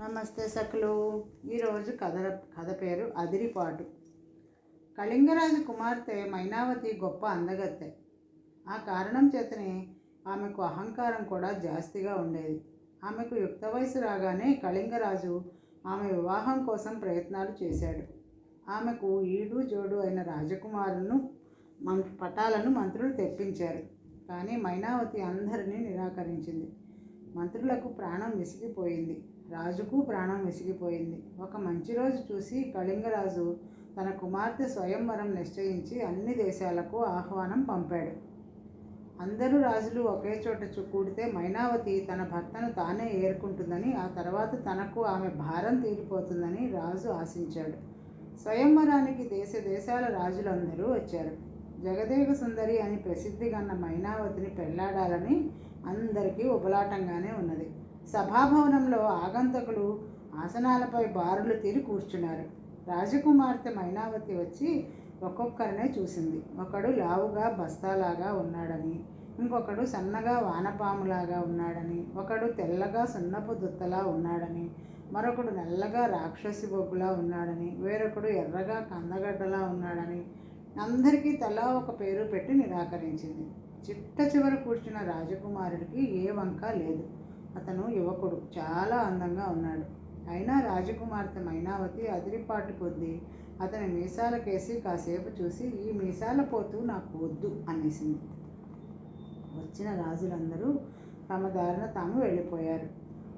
నమస్తే సఖులు. ఈరోజు కథ పేరు అదిరిపాటు. కళింగరాజు కుమార్తె మైనావతి గొప్ప అందగత్తె. ఆ కారణం చేతనే ఆమెకు అహంకారం కూడా జాస్తిగా ఉండేది. ఆమెకు యుక్త వయసు రాగానే కళింగరాజు ఆమె వివాహం కోసం ప్రయత్నాలు చేశాడు. ఆమెకు ఈడు జోడు అయిన రాజకుమారులను పటాలను మంత్రులు తెప్పించారు. కానీ మైనావతి అందరినీ నిరాకరించింది. మంత్రులకు ప్రాణం విసిగిపోయింది. రాజుకు ప్రాణం విసిగిపోయింది. ఒక మంచి రోజు చూసి కళింగరాజు తన కుమార్తె స్వయంవరం నిశ్చయించి అన్ని దేశాలకు ఆహ్వానం పంపాడు. అందరూ రాజులు ఒకే చోట కూడితే మైనావతి తన భర్తను తానే ఏరుకుంటుందని, ఆ తర్వాత తనకు ఆమె భారం తీరిపోతుందని రాజు ఆశించాడు. స్వయంవరానికి దేశాల రాజులందరూ వచ్చారు. జగదేక సుందరి అని ప్రసిద్ధిగన్న మైనావతిని పెళ్లాడాలని అందరికీ ఉబలాటంగానే ఉన్నది. సభాభవనంలో ఆగంతకులు ఆసనాలపై బారులు తీరి కూర్చున్నారు. రాజకుమార్తె మైనావతి వచ్చి ఒక్కొక్కరినే చూసింది. ఒకడు లావుగా బస్తాలాగా ఉన్నాడని, ఇంకొకడు సన్నగా వానపాములాగా ఉన్నాడని, ఒకడు తెల్లగా సున్నపు దుత్తలా ఉన్నాడని, మరొకడు నల్లగా రాక్షసి బొగ్గులా ఉన్నాడని, వేరొకడు ఎర్రగా కందగడ్డలా ఉన్నాడని అందరికీ తలా ఒక పేరు పెట్టి నిరాకరించింది. చిట్ట చివర కూర్చున్న రాజకుమారుడికి ఏ వంక లేదు. అతను యువకుడు, చాలా అందంగా ఉన్నాడు. అయినా రాజకుమార్తె మైనావతి అదిరిపాటు కొద్దీ అతని మీసాలకేసి కాసేపు చూసి, ఈ మీసాల పోతూ నాకు వద్దు అనేసింది. వచ్చిన రాజులందరూ తమ దారిన తాము వెళ్ళిపోయారు.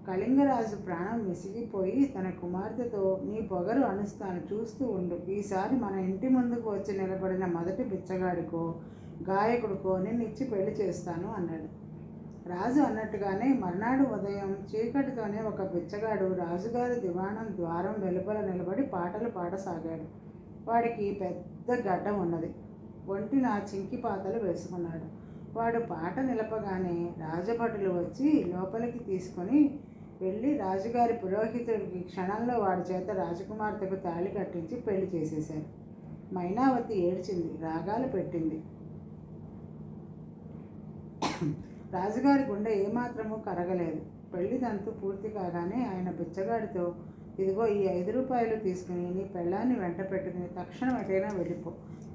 కళింగరాజు ప్రాణం విసిగిపోయి తన కుమార్తెతో, నీ పొగరు అణుస్తాను, చూస్తూ ఉండు. ఈసారి మన ఇంటి ముందుకు వచ్చి నిలబడిన మొదటి బిచ్చగాడికో గాయకుడికో నిన్నిచ్చి పెళ్లి చేస్తాను అన్నాడు. రాజు అన్నట్టుగానే మర్నాడు ఉదయం చీకటితోనే ఒక బిచ్చగాడు రాజుగారి దివాణం ద్వారం వెలుపల నిలబడి పాటలు పాడసాగాడు. వాడికి పెద్ద గడ్డం ఉన్నది. ఒంటిన చింకి పాతలు వేసుకున్నాడు. వాడు పాట నిలపగానే రాజభటులు వచ్చి లోపలికి తీసుకొని వెళ్ళి రాజుగారి పురోహితుడికి క్షణంలో వాడి చేత రాజకుమార్తెకు తాళి కట్టించి పెళ్లి చేసేశారు. మైనావతి ఏడ్చింది, రాగాలు పెట్టింది. రాజుగారి గుండె ఏమాత్రమూ కరగలేదు. పెళ్లి తంతు పూర్తి కాగానే ఆయన బిచ్చగాడితో, ఇదిగో ఈ 5 రూపాయలు తీసుకుని నీ పెళ్ళాన్ని వెంట పెట్టుకుని తక్షణం ఎటైనా వెళ్ళిపో.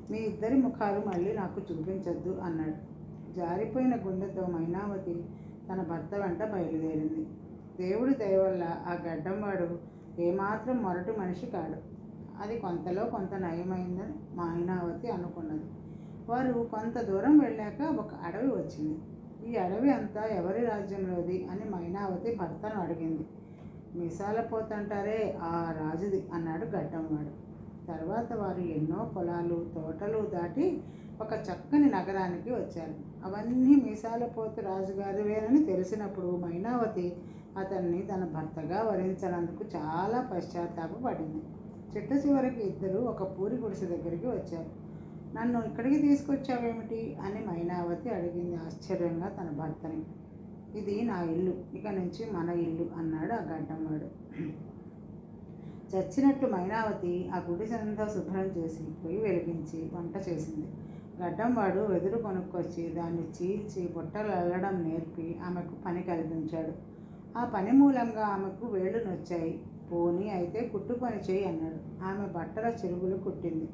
మీ ఇద్దరి ముఖాలు మళ్ళీ నాకు చూపించొద్దు అన్నాడు. జారిపోయిన గుండెతో మైనావతి తన భర్త వెంట బయలుదేరింది. దేవుడి దయ వల్ల ఆ గడ్డంవాడు ఏమాత్రం మొరటు మనిషి కాడు. అది కొంతలో కొంత నయమైందని మైనావతి అనుకున్నది. వారు కొంత దూరం వెళ్ళాక ఒక అడవి వచ్చింది. ఈ అడవి అంతా ఎవరి రాజ్యంలోది అని మైనావతి భర్తను అడిగింది. మీసాల పోతంటారే, ఆ రాజుది అన్నాడు గడ్డంవాడు. తర్వాత వారు ఎన్నో పొలాలు తోటలు దాటి ఒక చక్కని నగరానికి వచ్చారు. అవన్నీ మీసాల పోతు రాజుగారివేనని తెలిసినప్పుడు మైనావతి అతన్ని తన భర్తగా వరించినందుకు చాలా పశ్చాత్తాపపడింది. చిట్ట చివరికి ఇద్దరు ఒక పూరి గుడిసె దగ్గరికి వచ్చారు. నన్ను ఇక్కడికి తీసుకొచ్చావేమిటి అని మైనావతి అడిగింది ఆశ్చర్యంగా తన భర్తని. ఇది నా ఇల్లు, ఇక నుంచి మన ఇల్లు అన్నాడు ఆ గడ్డంవాడు. చచ్చినట్టు మైనావతి ఆ గుడిసెంతా శుభ్రం చేసి పొయ్యి వెలిగించి వంట చేసింది. గడ్డంవాడు వెదురు కొనుక్కొచ్చి దాన్ని చీల్చి బుట్టలు అల్లడం నేర్పి ఆమెకు పని కల్పించాడు. ఆ పని మూలంగా ఆమెకు వేళ్ళు నొచ్చాయి. పోనీ అయితే కుట్టు పని చేయి అన్నాడు. ఆమె బట్టల చిరుగులు కుట్టింది.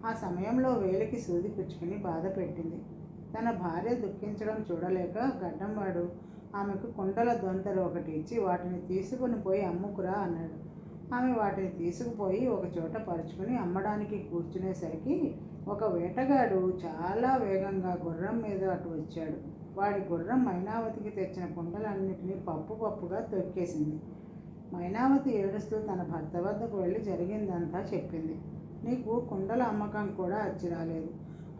ఆ సమయంలో వేలికి సూది పుచ్చుకుని బాధ పెట్టింది. తన భార్య దుఃఖించడం చూడలేక గడ్డంవాడు ఆమెకు కుండల దొంతరు ఒకటి ఇచ్చి, వాటిని తీసుకుని పోయి అమ్ముకురా అన్నాడు. ఆమె వాటిని తీసుకుపోయి ఒక చోట పరుచుకుని అమ్మడానికి కూర్చునేసరికి ఒక వేటగాడు చాలా వేగంగా గుర్రం మీద అటు వచ్చాడు. వాడి గుర్రం మైనావతికి తెచ్చిన కుండలన్నిటినీ పప్పుగా తొక్కేసింది. మైనావతి ఏడుస్తూ తన భర్త వద్దకు వెళ్ళి జరిగిందంతా చెప్పింది. నీకు కుండల అమ్మకం కూడా అచ్చి రాలేదు.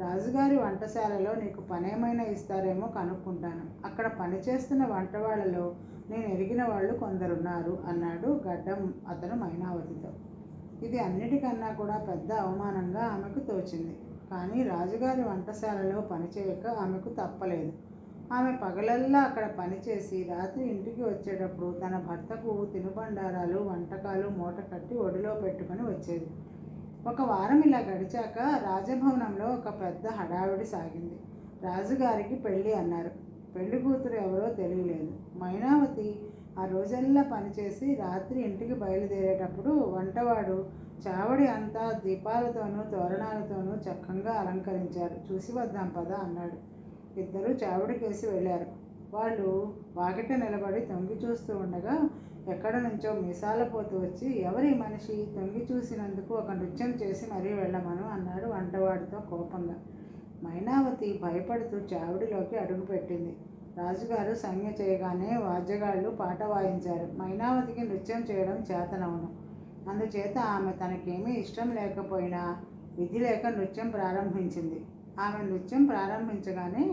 రాజుగారి వంటశాలలో నీకు పనేమైనా ఇస్తారేమో కనుక్కుంటాను. అక్కడ పనిచేస్తున్న వంటవాళ్లలో నేను ఎరిగిన వాళ్ళు కొందరున్నారు అన్నాడు అతను మైనావతితో. ఇది అన్నిటికన్నా కూడా పెద్ద అవమానంగా ఆమెకు తోచింది. కానీ రాజుగారి వంటశాలలో పనిచేయక ఆమెకు తప్పలేదు. ఆమె పగలల్లా అక్కడ పనిచేసి రాత్రి ఇంటికి వచ్చేటప్పుడు తన భర్తకు తినుబండారాలు వంటకాలు మూట కట్టి ఒడిలో పెట్టుకుని వచ్చేది. ఒక వారం ఇలా గడిచాక రాజభవనంలో ఒక పెద్ద హడావిడి సాగింది. రాజుగారికి పెళ్ళి అన్నారు. పెళ్లి కూతురు ఎవరో తెలియలేదు. మైనావతి ఆ రోజల్లా పనిచేసి రాత్రి ఇంటికి బయలుదేరేటప్పుడు వంటవాడు చావడి అంతా దీపాలతోనూ తోరణాలతోనూ చక్కగా అలంకరించారు. చూసి వద్దాం పద అన్నాడు. ఇద్దరూ చావడికేసి వెళ్ళారు. వాళ్ళు వాకిట నిలబడి తొంగి చూస్తూ ఉండగా ఎక్కడ నుంచో మీసాల పోతూ వచ్చి, ఎవరి మనిషి, తొంగి చూసినందుకు ఒక నృత్యం చేసి మరీ వెళ్ళమను అన్నాడు వంటవాడితో కోపంగా. మైనావతి భయపడుతూ చావిడిలోకి అడుగుపెట్టింది. రాజుగారు సంజ్ఞ చేయగానే వాద్యగాళ్ళు పాట వాయించారు. మైనావతికి నృత్యం చేయడం చేతనవును. అందుచేత ఆమె తనకేమీ ఇష్టం లేకపోయినా విధి లేక నృత్యం ప్రారంభించింది. ఆమె నృత్యం ప్రారంభించగానే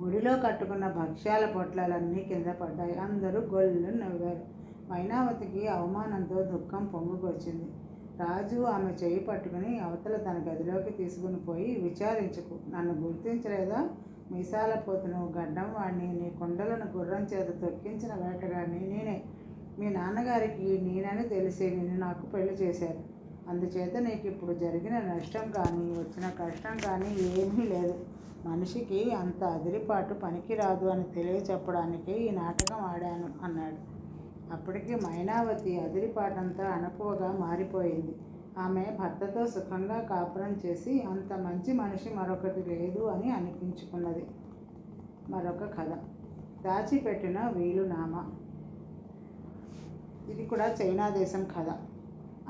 ఒడిలో కట్టుకున్న భక్ష్యాల పొట్లాలన్నీ కింద పడ్డాయి. అందరూ గొల్లు నవ్వారు. మైనావతికి అవమానంతో దుఃఖం పొంగుకొచ్చింది. రాజు ఆమె చేయి పట్టుకుని అవతల తన గదిలోకి తీసుకుని పోయి, విచారించుకు, నన్ను గుర్తించలేదా? మీసాల పోతును, గడ్డం వాడిని, నీ కుండలను గుర్రం చేత తొక్కించిన వేటగాడిని నేనే. మీ నాన్నగారికి నేనని తెలిసి నిన్ను నాకు పెళ్లి చేశారు. అందుచేత నీకు ఇప్పుడు జరిగిన నష్టం కానీ వచ్చిన కష్టం కానీ ఏమీ లేదు. మనిషికి అంత అదిరిపాటు పనికిరాదు అని తెలియచెప్పడానికే ఈ నాటకం ఆడాను అన్నాడు. అప్పటికి మైనావతి అదిరిపాటంతా అణకువగా మారిపోయింది. ఆమె భర్తతో సుఖంగా కాపురం చేసి అంత మంచి మనిషి మరొకటి లేదు అని అనిపించుకున్నది. మరొక కథ, దాచిపెట్టిన వీలునామా. ఇది కూడా చైనా దేశం కథ.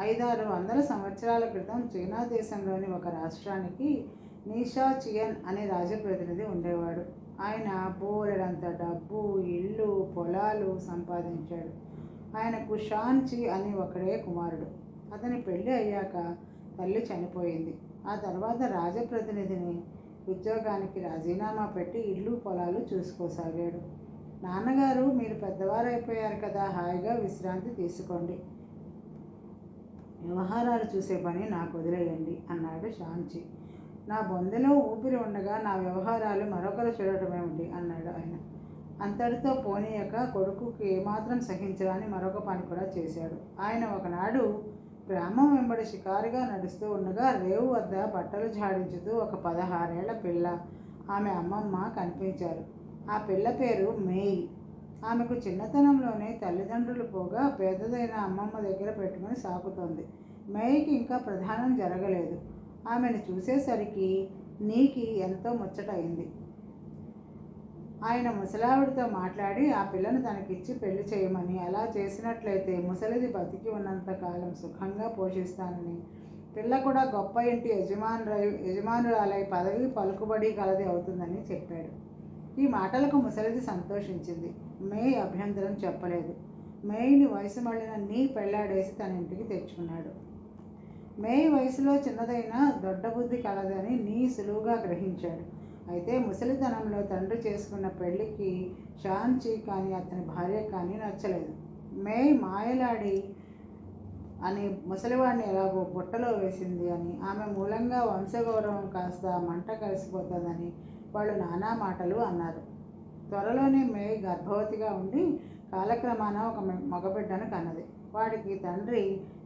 500-600 సంవత్సరాల క్రితం చైనా దేశంలోని ఒక రాష్ట్రానికి నీషా చియన్ అనే రాజప్రతినిధి ఉండేవాడు. ఆయన బోలెడంత డబ్బు, ఇళ్ళు, పొలాలు సంపాదించాడు. ఆయనకు షాన్చి అని ఒకడే కుమారుడు. అతని పెళ్ళి అయ్యాక తల్లి చనిపోయింది. ఆ తర్వాత రాజప్రతినిధిని ఉద్యోగానికి రాజీనామా పెట్టి ఇల్లు పొలాలు చూసుకోసాగాడు. నాన్నగారు, మీరు పెద్దవారైపోయారు కదా, హాయిగా విశ్రాంతి తీసుకోండి, వ్యవహారాలు చూసే పని నాకు వదిలేయండి అన్నాడు షాన్చి. నా బొందెలో ఊపిరి ఉండగా నా వ్యవహారాలు మరొకరు చూడటమేమిటి అన్నాడు ఆయన. అంతటితో పోనీయక కొడుకుకి ఏమాత్రం సహించరాని మరొక పని కూడా చేశాడు. ఆయన ఒకనాడు గ్రామం వెంబడి షికారుగా నడుస్తూ ఉండగా రేవు వద్ద బట్టలు జాడించుతూ ఒక 16 ఏళ్ల పిల్ల, ఆమె అమ్మమ్మ కనిపించారు. ఆ పిల్ల పేరు మేయి. ఆమెకు చిన్నతనంలోనే తల్లిదండ్రులు పోగా పేదదైన అమ్మమ్మ దగ్గర పెట్టుకుని సాకుతోంది. మేయికి ఇంకా ప్రధానం జరగలేదు. ఆమెను చూసేసరికి నీకి ఎంతో ముచ్చటయింది. ఆయన ముసలావిడితో మాట్లాడి ఆ పిల్లను తనకిచ్చి పెళ్లి చేయమని, అలా చేసినట్లయితే ముసలిది బతికి ఉన్నంతకాలం సుఖంగా పోషిస్తానని, పిల్ల కూడా గొప్ప ఇంటి యజమానురాలై పదవి పలుకుబడి కలది అవుతుందని చెప్పాడు. ఈ మాటలకు ముసలిది సంతోషించింది. మేయి అభ్యంతరం చెప్పలేదు. మేయిని వయసు మళ్ళిన నీ పెళ్లాడేసి తన ఇంటికి తెచ్చుకున్నాడు. మేయి వయసులో చిన్నదైనా దొడ్డబుద్ధి కలదని నీ సులువుగా గ్రహించాడు. అయితే ముసలితనంలో తండ్రి చేసుకున్న పెళ్లికి షాన్చి కానీ అతని భార్య కానీ నచ్చలేదు. మేయి మాయలాడి అని ముసలివాడిని ఎలాగో బుట్టలో వేసింది అని, ఆమె మూలంగా వంశగౌరవం కాస్త మంట కలిసిపోతుందని వాళ్ళు నానా మాటలు అన్నారు. త్వరలోనే మేయి గర్భవతిగా ఉండి కాలక్రమాన ఒక మగబిడ్డను కన్నది. వాడికి తండ్రి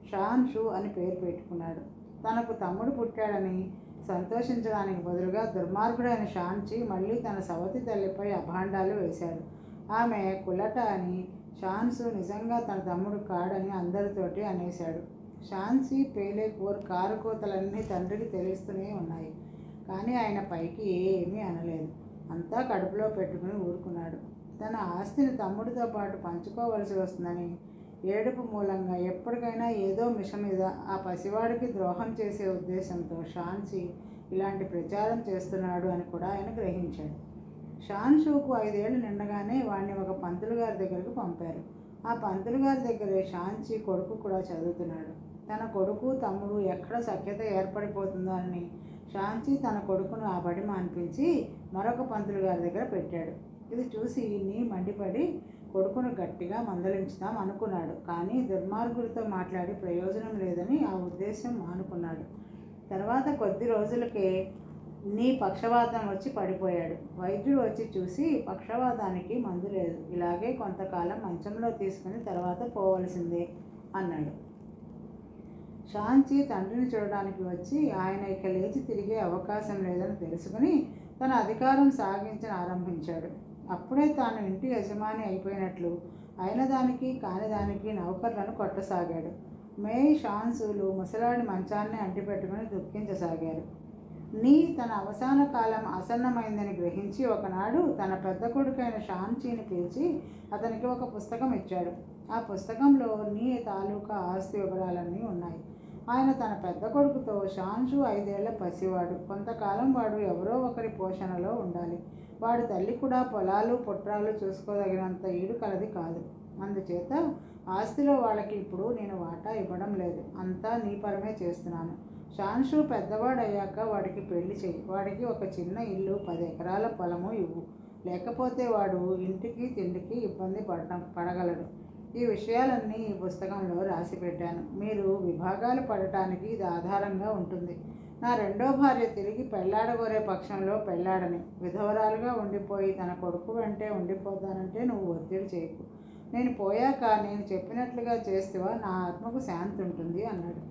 షాన్ షూ అని పేరు పెట్టుకున్నాడు. తనకు తమ్ముడు పుట్టాడని సంతోషించడానికి బదులుగా దుర్మార్గుడైన షాన్చి మళ్ళీ తన సవతి తల్లిపై అభాండాలు వేశాడు. ఆమె కులట అని, షాన్సు నిజంగా తన తమ్ముడు కాడని అందరితోటి అనేశాడు. షాన్సి పేలే కారు కోతలన్నీ తండ్రికి తెలుస్తూనే ఉన్నాయి. కానీ ఆయన పైకి ఏమీ అనలేదు. అంతా కడుపులో పెట్టుకుని ఊరుకున్నాడు. తన ఆస్తిని తమ్ముడితో పాటు పంచుకోవలసి వస్తుందని ఏడుపు మూలంగా ఎప్పటికైనా ఏదో మిష మీద ఆ పసివాడికి ద్రోహం చేసే ఉద్దేశంతో షాన్చి ఇలాంటి ప్రచారం చేస్తున్నాడు అని కూడా ఆయన గ్రహించాడు. షాన్ షూకు 5 ఏళ్ళు నిండగానే వాడిని ఒక పంతులు గారి దగ్గరకు పంపారు. ఆ పంతులు గారి దగ్గరే షాన్చి కొడుకు కూడా చదువుతున్నాడు. తన కొడుకు తమ్ముడు ఎక్కడ సఖ్యత ఏర్పడిపోతుందో అని షాన్చి తన కొడుకును ఆ బడి మాన్పించి మరొక పంతులు గారి దగ్గర పెట్టాడు. ఇది చూసి నీ మండిపడి కొడుకును గట్టిగా మందలించుదాం అనుకున్నాడు. కానీ దుర్మార్గుడితో మాట్లాడి ప్రయోజనం లేదని ఆ ఉద్దేశం మానుకున్నాడు. తర్వాత కొద్ది రోజులకే నీ పక్షవాతం వచ్చి పడిపోయాడు. వైద్యుడు వచ్చి చూసి పక్షవాతానికి మందు లేదు, ఇలాగే కొంతకాలం మంచంలో తీసుకుని తర్వాత పోవలసిందే అన్నాడు. షాన్చి తండ్రిని చూడడానికి వచ్చి ఆయన ఇక లేచి తిరిగే అవకాశం లేదని తెలుసుకుని తన అధికారం సాగించని ఆరంభించాడు. అప్పుడే తాను ఇంటి యజమాని అయిపోయినట్లు అయిన దానికి కాని దానికి నౌకర్లను కొట్టసాగాడు. మేయ్ షాన్సులు ముసలాడి మంచాన్ని అంటిపెట్టుకుని దుఃఖించసాగారు. నీ తన అవసాన కాలం ఆసన్నమైందని గ్రహించి ఒకనాడు తన పెద్ద కొడుకైన షాన్చీని పిలిచి అతనికి ఒక పుస్తకం ఇచ్చాడు. ఆ పుస్తకంలో నీ తాలూకా ఆస్తి వివరాలన్నీ ఉన్నాయి. ఆయన తన పెద్ద కొడుకుతో, షాన్షు 5 ఏళ్ల పసివాడు, కొంతకాలం వాడు ఎవరో ఒకరి పోషణలో ఉండాలి. వాడి తల్లి కూడా పొలాలు పుట్రాలు చూసుకోదగినంత ఈడు కలది కాదు. అందుచేత ఆస్తిలో వాళ్ళకి ఇప్పుడు నేను వాటా ఇవ్వడం లేదు. అంతా నీ పరమే చేస్తున్నాను. షాన్షు పెద్దవాడయ్యాక వాడికి పెళ్లి చెయ్యి. వాడికి ఒక చిన్న ఇల్లు, 10 ఎకరాల పొలము ఇవ్వు. లేకపోతే వాడు ఇంటికి తిండికి ఇబ్బంది పడగలడు. ఈ విషయాలన్నీ ఈ పుస్తకంలో రాసి పెట్టాను. మీరు విభాగాలు పడటానికి ఇది ఆధారంగా ఉంటుంది. నా రెండో భార్య తిరిగి పెళ్లాడగోరే పక్షంలో పెళ్లాడని, విధవరాలుగా ఉండిపోయి తన కొడుకు వెంటే ఉండిపోతానంటే నువ్వు ఒత్తిడి చేయకు. నేను పోయాక నేను చెప్పినట్లుగా చేస్తేవా నా ఆత్మకు శాంతి ఉంటుంది అన్నాడు.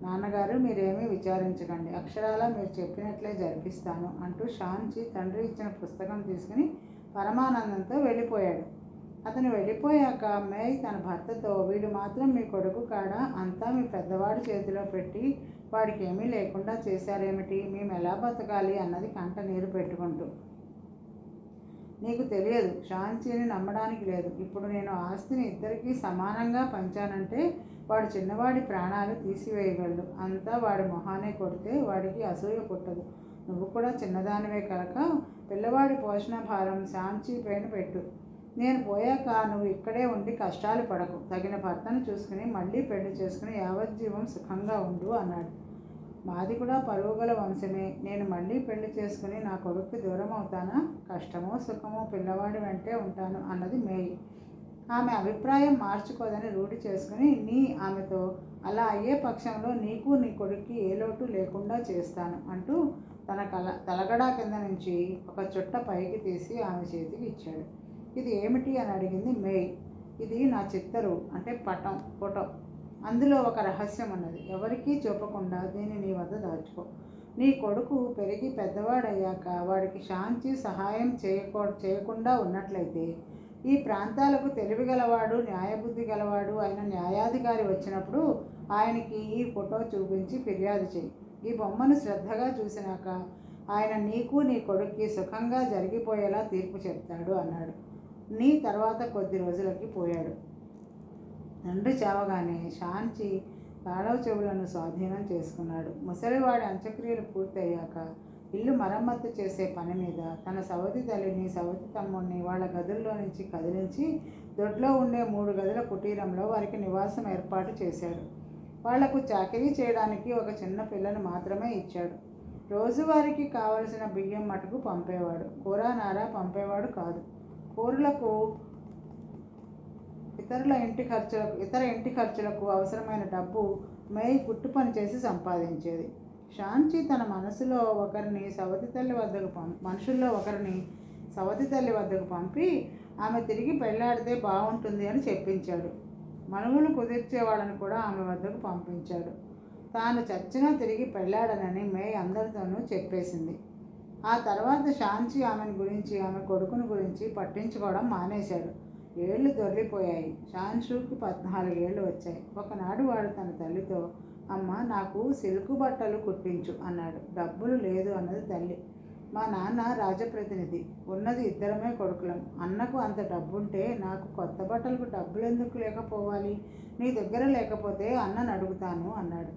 నాన్నగారు, మీరేమీ విచారించకండి, అక్షరాలా మీరు చెప్పినట్లే జరిపిస్తాను అంటూ షాన్చి తండ్రి ఇచ్చిన పుస్తకం తీసుకుని పరమానందంతో వెళ్ళిపోయాడు. అతను వెళ్ళిపోయాక మేయ్ తన భర్తతో, వీడు మాత్రం మీ కొడుకు కాడా? అంతా మీ పెద్దవాడి చేతిలో పెట్టి వాడికి ఏమీ లేకుండా చేశారేమిటి? మేము ఎలా బతకాలి అన్నది కంట నీరు పెట్టుకుంటూ. నీకు తెలియదు, షాన్చీని నమ్మడానికి లేదు. ఇప్పుడు నేను ఆస్తిని ఇద్దరికీ సమానంగా పంచానంటే వాడు చిన్నవాడి ప్రాణాలు తీసివేయగలడు. అంతా వాడి మొహానే కొడితే వాడికి అసూయ పుట్టదు. నువ్వు కూడా చిన్నదానివే కనుక పిల్లవాడి పోషణ భారం షాన్చీ పైన పెట్టు. నేను పోయాక నువ్వు ఇక్కడే ఉండి కష్టాలు పడకు. తగిన భర్తను చూసుకుని మళ్ళీ పెళ్లి చేసుకుని యావజ్జీవం సుఖంగా ఉండు అన్నాడు. మాది కూడా పరుగుగల వంశమే. నేను మళ్ళీ పెళ్లి చేసుకుని నా కొడుక్కి దూరం అవుతానా? కష్టమో సుఖమో పిల్లవాడి వెంటే ఉంటాను అన్నది మేయ్. ఆమె అభిప్రాయం మార్చుకోదని రూఢి చేసుకుని ఆమెతో, అలా అయ్యే పక్షంలో నీకు నీ కొడుక్కి ఏ లోటు లేకుండా చేస్తాను అంటూ తన తలగడా కింద నుంచి ఒక చుట్ట పైకి తీసి ఆమె చేతికి ఇచ్చాడు. ఇది ఏమిటి అని అడిగింది మేయ్. ఇది నా చిత్తరు, అంటే ఫోటో. అందులో ఒక రహస్యం ఉన్నది. ఎవరికీ చూపకుండా దీన్ని నీ వద్ద దాచుకో. నీ కొడుకు పెరిగి పెద్దవాడయ్యాక వాడికి షాన్చి సహాయం చేయకుండా ఉన్నట్లయితే ఈ ప్రాంతాలకు తెలివి గలవాడు, న్యాయబుద్ధి గలవాడు అయిన న్యాయాధికారి వచ్చినప్పుడు ఆయనకి ఈ ఫోటో చూపించి ఫిర్యాదు చేయి. ఈ బొమ్మను శ్రద్ధగా చూసినాక ఆయన నీకు నీ కొడుక్కి సుఖంగా జరిగిపోయేలా తీర్పు చెప్తాడు అన్నాడు. తర్వాత కొద్ది రోజులకి పోయాడు. తండ్రి చావగానే షాన్చి తాళవ చెవులను స్వాధీనం చేసుకున్నాడు. ముసలివాడి అంత్యక్రియలు పూర్తయ్యాక ఇల్లు మరమ్మత్తు చేసే పని మీద తన సవతి తల్లిని, సవతి తమ్ముడిని వాళ్ళ గదుల్లో నుంచి కదిలించి దొడ్లో ఉండే 3 గదుల కుటీరంలో వారికి నివాసం ఏర్పాటు చేశాడు. వాళ్లకు చాకరీ చేయడానికి ఒక చిన్న పిల్లను మాత్రమే ఇచ్చాడు. రోజువారికి కావలసిన బియ్యం మటుకు పంపేవాడు. కూర నార పంపేవాడు కాదు. కూరలకు ఇతర ఇంటి ఖర్చులకు అవసరమైన డబ్బు మేయ్ కుట్టు పని చేసి సంపాదించేది. షాన్చి తన మనుషుల్లో ఒకరిని సవతి తల్లి వద్దకు పంపి ఆమె తిరిగి పెళ్లాడితే బాగుంటుంది అని చెప్పించాడు. మనువులు కుదిర్చేవాళ్ళని కూడా ఆమె వద్దకు పంపించాడు. తాను చచ్చినా తిరిగి పెళ్లాడనని మేయ్ అందరితోనూ చెప్పేసింది. ఆ తర్వాత షాన్చి ఆమెను గురించి, ఆమె కొడుకుని గురించి పట్టించుకోవడం మానేశాడు. ఏళ్ళు దొర్లిపోయాయి. షాన్షుకి 14 ఏళ్ళు వచ్చాయి. ఒకనాడు వాడు తన తల్లితో, అమ్మ, నాకు సిల్కు బట్టలు కుట్టించు అన్నాడు. డబ్బులు లేదు అన్నది తల్లి. మా నాన్న రాజప్రతినిధి, ఉన్నది ఇద్దరమే కొడుకులం. అన్నకు అంత డబ్బుంటే నాకు కొత్త బట్టలకు డబ్బులు ఎందుకు లేకపోవాలి? నీ దగ్గర లేకపోతే అన్నను అడుగుతాను అన్నాడు.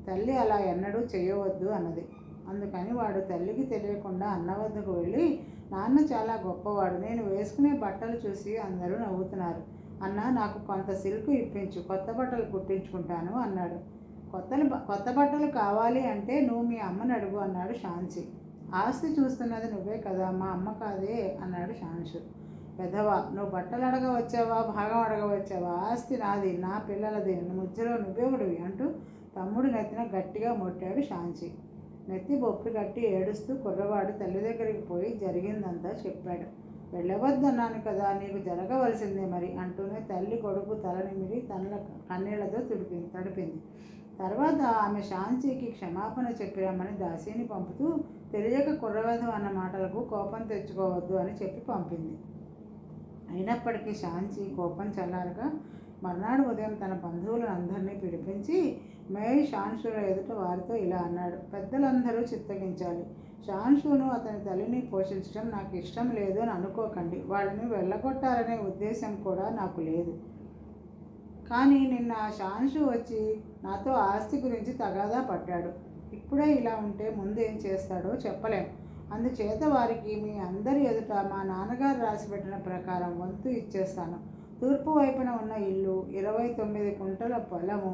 తల్లి అలా ఎన్నడూ చేయవద్దు అన్నది. అందుకని వాడు తల్లికి తెలియకుండా అన్న వద్దకు వెళ్ళి, నాన్న చాలా గొప్పవాడు, నేను వేసుకునే బట్టలు చూసి అందరూ నవ్వుతున్నారు. అన్న, నాకు కొంత సిల్కు ఇప్పించు, కొత్త బట్టలు కుట్టించుకుంటాను అన్నాడు. కొత్త బట్టలు కావాలి అంటే నువ్వు మీ అమ్మని అడుగు అన్నాడు షాన్చి. ఆస్తి చూస్తున్నది నువ్వే కదా, మా అమ్మ కాదే అన్నాడు షాన్షు. పెద్దవా, నువ్వు బట్టలు అడగవచ్చావా, భాగం అడగవచ్చావా? ఆస్తి నాది, నా పిల్లలది, మధ్యలో నువ్వెవడివి అంటూ తమ్ముడు నెత్తిన గట్టిగా మొట్టాడు షాన్చి. నెత్తి బొప్పి కట్టి ఏడుస్తూ కుర్రవాడు తల్లి దగ్గరికి పోయి జరిగిందంతా చెప్పాడు. వెళ్ళవద్దన్నాను కదా, నీకు జరగవలసిందే మరి అంటూనే తల్లి కొడుకు తల నిమిరి తన కన్నీళ్లతో తడిపింది. తర్వాత ఆమె షాన్చికి క్షమాపణ చెప్పిరమ్మని దాసీని పంపుతూ, తెలియక కుర్రవధం అన్న మాటలకు కోపం తెచ్చుకోవద్దు అని చెప్పి పంపింది. అయినప్పటికీ షాంచి కోపం చల్లారగా మర్నాడు ఉదయం తన బంధువులను అందరినీ పిలిపించి మేయ్ షాన్షుల ఎదుట వారితో ఇలా అన్నాడు. పెద్దలందరూ చిత్తగించాలి. షాన్షును అతని తల్లిని పోషించడం నాకు ఇష్టం లేదు అని అనుకోకండి. వాళ్ళని వెళ్ళగొట్టాలనే ఉద్దేశం కూడా నాకు లేదు. కానీ నిన్న షాన్షు వచ్చి నాతో ఆస్తి గురించి తగాదా పడ్డాడు. ఇప్పుడే ఇలా ఉంటే ముందు ఏం చేస్తాడో చెప్పలేం. అందుచేత వారికి మీ అందరి ఎదుట మా నాన్నగారు రాసిపెట్టిన ప్రకారం వంతు ఇచ్చేస్తాను. తూర్పు వైపున ఉన్న ఇల్లు 29 కుంటల పొలము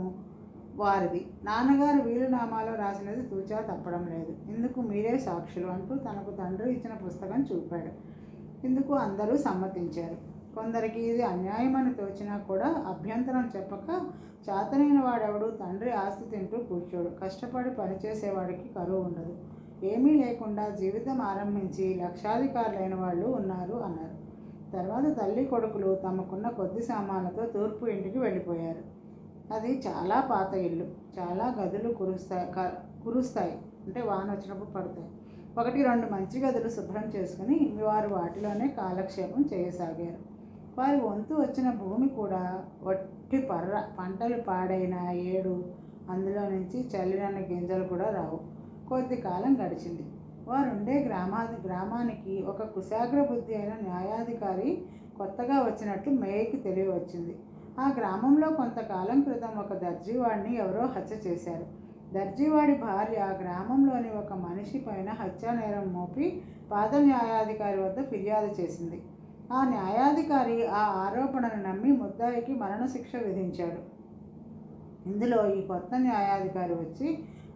వారిది. నాన్నగారు వీలునామాలో రాసినది తూచా తప్పడం లేదు. ఇందుకు మీరే సాక్షులు అంటూ తనకు తండ్రి ఇచ్చిన పుస్తకం చూపాడు. ఇందుకు అందరూ సమ్మతించారు. కొందరికి ఇది అన్యాయమని తోచినా కూడా అభ్యంతరం చెప్పక, చేతనైన వాడెవడు తండ్రి ఆస్తి తింటూ కూర్చోడు. కష్టపడి పనిచేసేవాడికి కరువు ఉండదు. ఏమీ లేకుండా జీవితం ఆరంభించి లక్షాధికారులైన వాళ్ళు ఉన్నారు అన్నారు. తర్వాత తల్లి కొడుకులు తమకున్న కొద్ది సామాన్లతో తూర్పు ఇంటికి వెళ్ళిపోయారు. అది చాలా పాత ఇల్లు. చాలా గదులు కురుస్తాయి అంటే వాన వచ్చినప్పుడు పడతాయి. 1-2 మంచి గదులు శుభ్రం చేసుకుని వారు వాటిలోనే కాలక్షేపం చేయసాగారు. వారి వంతు వచ్చిన భూమి కూడా వట్టి పర్ర. పంటలు పాడైన ఏడు అందులో నుంచి చల్లినన్న గింజలు కూడా రావు. కొద్ది కాలం గడిచింది. వారుండే గ్రామానికి ఒక కుశాగ్ర బుద్ధి అయిన న్యాయాధికారి కొత్తగా వచ్చినట్లు మేయకి తెలియవచ్చింది. ఆ గ్రామంలో కొంతకాలం క్రితం ఒక దర్జీవాడిని ఎవరో హత్య చేశారు. దర్జీవాడి భార్య గ్రామంలోని ఒక మనిషి పైన హత్యా నేరం మోపి పాత న్యాయాధికారి వద్ద ఫిర్యాదు చేసింది. ఆ న్యాయాధికారి ఆ ఆరోపణను నమ్మి ముద్దాయికి మరణశిక్ష విధించాడు. ఇందులో ఈ కొత్త న్యాయాధికారి వచ్చి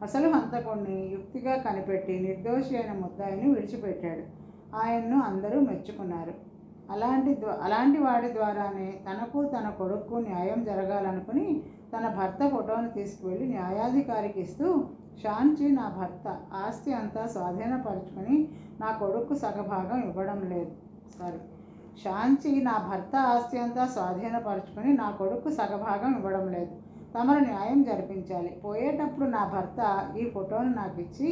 అసలు హంతకుణ్ణి యుక్తిగా కనిపెట్టి నిర్దోషి అయిన ముద్దాయిని విడిచిపెట్టాడు. ఆయన్ను అందరూ మెచ్చుకున్నారు. అలాంటి వాడి ద్వారానే తనకు తన కొడుకు న్యాయం జరగాలనుకుని తన భర్త ఫోటోను తీసుకువెళ్ళి న్యాయాధికారికి ఇస్తూ, షాంచి నా భర్త ఆస్తి అంతా స్వాధీనపరుచుకొని నా కొడుకు సగభాగం ఇవ్వడం లేదు. షాంచి నా భర్త ఆస్తి అంతా స్వాధీనపరుచుకొని నా కొడుకు సగభాగం ఇవ్వడం లేదు. తమరు న్యాయం జరిపించాలి. పోయేటప్పుడు నా భర్త ఈ ఫోటోను నాకు ఇచ్చి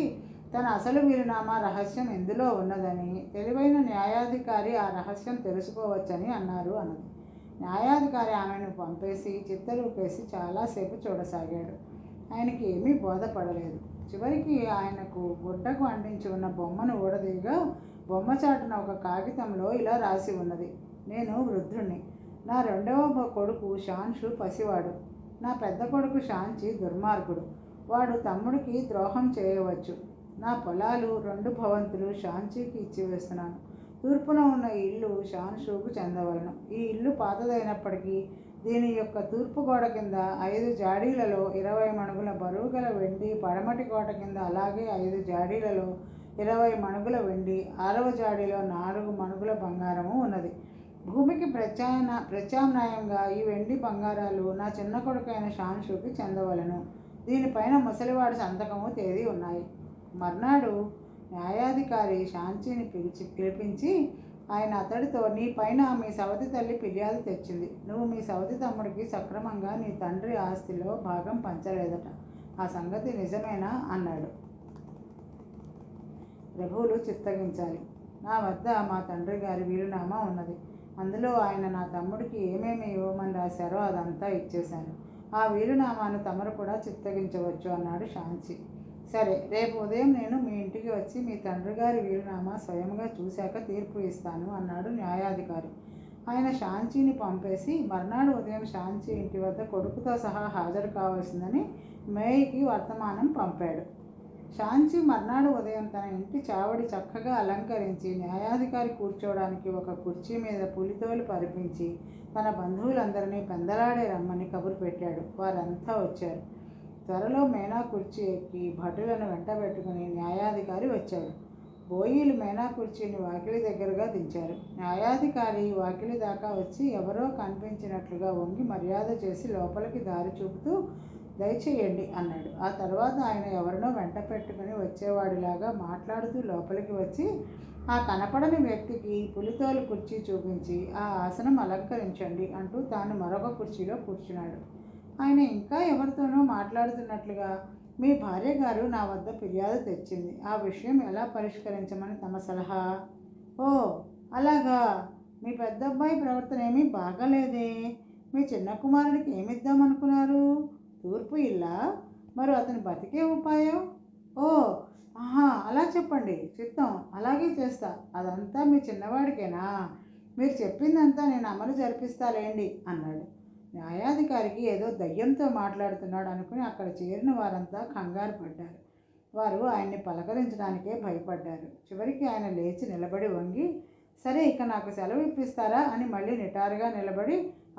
తన అసలు వీలునామా రహస్యం ఎందులో ఉన్నదని తెలివైన న్యాయాధికారి ఆ రహస్యం తెలుసుకోవచ్చని అన్నారు అన్నది. న్యాయాధికారి ఆమెను పంపేసి చిత్తరూపేసి చాలాసేపు చూడసాగాడు. ఆయనకి ఏమీ బోధపడలేదు. చివరికి ఆయనకు గుడ్డకు అంటించి ఉన్న బొమ్మను ఊడదీయగా బొమ్మ చాటున ఒక కాగితంలో ఇలా రాసి ఉన్నది. నేను వృద్ధుణ్ణి. నా 2వ కొడుకు షాన్షు పసివాడు. నా పెద్ద కొడుకు షాంచి దుర్మార్గుడు. వాడు తమ్ముడికి ద్రోహం చేయవచ్చు. నా పొలాలు 2 భవంతులు షాంచికి ఇచ్చివేస్తున్నాను. తూర్పున ఉన్న ఇల్లు షాన్షుకు చెందవలను. ఈ ఇల్లు పాతదైనప్పటికీ దీని యొక్క తూర్పు గోడ కింద 5 జాడీలలో 20 మణుగుల బరువు గల వెండి, పడమటి కోట కింద అలాగే 5 జాడీలలో 20 మణుగుల వెండి, 6వ జాడీలో 4 మణుగుల బంగారము ఉన్నది. భూమికి ప్రత్యామ్నాయంగా ఈ వెండి బంగారాలు నా చిన్న కొడుకైన షాన్షుకి చెందవలను. దీనిపైన ముసలివాడి సంతకము తేదీ ఉన్నాయి. మర్నాడు న్యాయాధికారి షాంచిని పిలిపించి ఆయన అతడితో, నీ పైన మీ సవతి తల్లి ఫిర్యాదు తెచ్చింది. నువ్వు మీ సవతి తమ్ముడికి సక్రమంగా నీ తండ్రి ఆస్తిలో భాగం పంచలేదట. ఆ సంగతి నిజమేనా అన్నాడు. ప్రభువులు చిత్తగించాలి. నా వద్ద మా తండ్రి గారి వీలునామా ఉన్నది. అందులో ఆయన నా తమ్ముడికి ఏమేమి ఇవ్వమని రాశారో అదంతా ఇచ్చేశాను. ఆ వీలునామాను తమరు కూడా చిత్తగించవచ్చు అన్నాడు షాంచి. సరే, రేపు ఉదయం నేను మీ ఇంటికి వచ్చి మీ తండ్రి గారి వీలునామా స్వయంగా చూశాక తీర్పు ఇస్తాను అన్నాడు న్యాయాధికారి. ఆయన షాంచిని పంపేసి మర్నాడు ఉదయం షాంచి ఇంటి వద్ద కొడుకుతో సహా హాజరు కావాల్సిందని మేయ్కి వర్తమానం పంపాడు. షాంచి మర్నాడు ఉదయం తన ఇంటి చావడి చక్కగా అలంకరించి న్యాయాధికారి కూర్చోవడానికి ఒక కుర్చీ మీద పులితోలు పరిపించి తన బంధువులందరినీ పెందలాడే రమ్మని కబురు పెట్టాడు. వారంతా వచ్చారు. త్వరలో మేనా కుర్చీ ఎక్కి భటులను వెంటబెట్టుకుని న్యాయాధికారి వచ్చాడు. బోయీలు మేనా కుర్చీని వాకిలి దగ్గరగా దించారు. న్యాయాధికారి వాకిలి దాకా వచ్చి ఎవరో కనిపించినట్లుగా వంగి మర్యాద చేసి లోపలికి దారి చూపుతూ, దయచేయండి అన్నాడు. ఆ తర్వాత ఆయన ఎవరినో వెంట పెట్టుకుని వచ్చేవాడిలాగా మాట్లాడుతూ లోపలికి వచ్చి ఆ కనపడని వ్యక్తికి పులితోలు కుర్చీ చూపించి, ఆ ఆసనం అలంకరించండి అంటూ తాను మరొక కుర్చీలో కూర్చున్నాడు. ఆయన ఇంకా ఎవరితోనో మాట్లాడుతున్నట్లుగా, మీ భార్య గారు నా వద్ద ఫిర్యాదు తెచ్చింది. ఆ విషయం ఎలా పరిష్కరించమని తమ సలహా? ఓ అలాగా, మీ పెద్ద అబ్బాయి ప్రవర్తన ఏమీ బాగాలేదే. మీ చిన్న కుమారుడికి ఏమిద్దామనుకున్నారు? తూర్పు ఇల్లా? మరి అతను బతికే ఉపాయం? ఓ ఆహా, అలా చెప్పండి. చిత్తం, అలాగే చేస్తా. అదంతా మీ చిన్నవాడికేనా? మీరు చెప్పిందంతా నేను అమలు జరిపిస్తాలేండి అన్నాడు. న్యాయాధికారికి ఏదో దయ్యంతో మాట్లాడుతున్నాడు అనుకుని అక్కడ చేరిన వారంతా కంగారు పడ్డారు. వారు ఆయన్ని పలకరించడానికే భయపడ్డారు. చివరికి ఆయన లేచి నిలబడి వంగి, సరే ఇక నాకు సెలవు ఇప్పిస్తారా అని మళ్ళీ నిటారుగా నిలబడి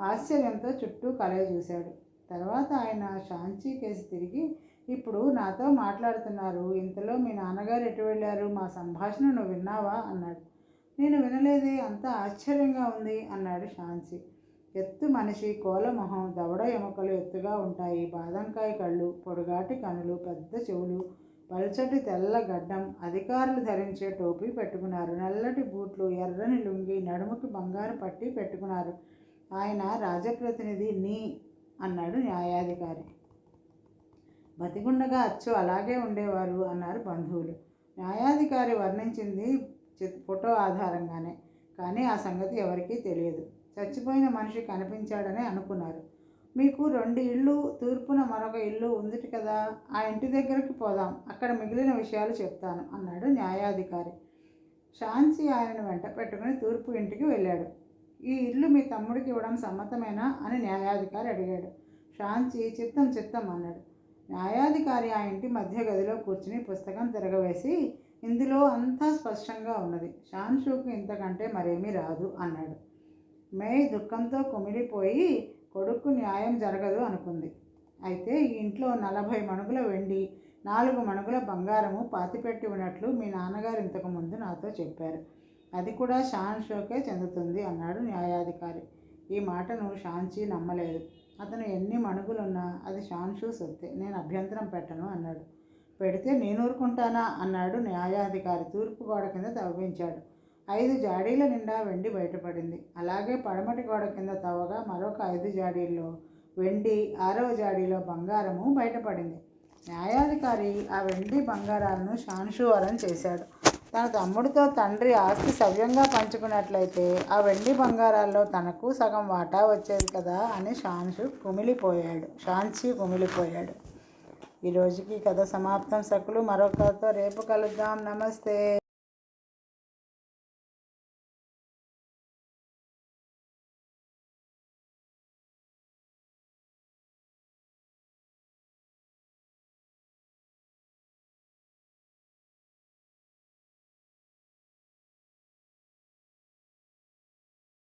ఆశ్చర్యంతో చుట్టూ కలయి చూశాడు. తర్వాత ఆయన షాంచి కేసి తిరిగి, ఇప్పుడు నాతో మాట్లాడుతున్నారు. ఇంతలో మీ నాన్నగారు ఎటు వెళ్ళారు? మా సంభాషణ నువ్వు విన్నావా అన్నాడు. నేను వినలేదే, అంతా ఆశ్చర్యంగా ఉంది అన్నాడు షాంచి. ఎత్తు మనిషి, కోలమొహం, దవడ ఎముకలు ఎత్తుగా ఉంటాయి, బాదంకాయ కళ్ళు, పొడుగాటి కనులు, పెద్ద చెవులు, పల్చటి తెల్ల గడ్డం, అధికారులు ధరించే టోపీ పెట్టుకున్నారు, నల్లటి బూట్లు, ఎర్రని లుంగి, నడుముకి బంగారు పట్టి పెట్టుకున్నారు. ఆయన రాజప్రతినిధి అన్నాడు న్యాయాధికారి. బతిగుండగా అచ్చు అలాగే ఉండేవారు అన్నారు బంధువులు. న్యాయాధికారి వర్ణించింది ఫోటో ఆధారంగానే, కానీ ఆ సంగతి ఎవరికీ తెలియదు. చచ్చిపోయిన మనిషి కనిపించాడని అనుకున్నారు. మీకు 2 ఇళ్ళు, తూర్పున మరొక ఇల్లు ఉందిటి కదా, ఆ ఇంటి దగ్గరికి పోదాం, అక్కడ మిగిలిన విషయాలు చెప్తాను అన్నాడు న్యాయాధికారి. షాంచి ఆయనను వెంట పెట్టుకుని తూర్పు ఇంటికి వెళ్ళాడు. ఈ ఇల్లు మీ తమ్ముడికి ఇవ్వడం సమ్మతమేనా అని న్యాయాధికారి అడిగాడు. షాంచి చిత్తం చిత్తం అన్నాడు. న్యాయాధికారి ఆ ఇంటి మధ్య గదిలో కూర్చుని పుస్తకం తిరగవేసి, ఇందులో అంతా స్పష్టంగా ఉన్నది, షాన్షుకు ఇంతకంటే మరేమీ రాదు అన్నాడు. మేయ్ దుఃఖంతో కుమిలిపోయి కొడుకు న్యాయం జరగదు అనుకుంది. అయితే ఈ ఇంట్లో 40 మణుగుల వెండి, 4 మణుగుల బంగారము పాతిపెట్టి ఉన్నట్లు మీ నాన్నగారు ఇంతకుముందు నాతో చెప్పారు. అది కూడా షాన్షుకే చెందుతుంది అన్నాడు న్యాయాధికారి. ఈ మాటను షాంచి నమ్మలేదు. అతను ఎన్ని మణుగులున్నా అది షాన్షు సొత్తే, నేను అభ్యంతరం పెట్టను అన్నాడు. పెడితే నేను ఊరుకుంటానా అన్నాడు న్యాయాధికారి. తూర్పు గోడ కింద తవ్వించాడు. 5 జాడీల నిండా వెండి బయటపడింది. అలాగే పడమటి గోడ కింద తవ్వగా మరొక 5 జాడీల్లో వెండి, 6వ జాడీలో బంగారము బయటపడింది. న్యాయాధికారి ఆ వెండి బంగారాలను షాన్షు వరం చేశాడు. తన తమ్ముడితో తండ్రి ఆస్తి సవ్యంగా పంచుకున్నట్లయితే ఆ వెండి బంగారాల్లో తనకు సగం వాటా వచ్చేది కదా అని షాంచి కుమిలిపోయాడు. ఈరోజుకి కథ సమాప్తం సకులు. మరొక కథతో రేపు కలుద్దాం. నమస్తే.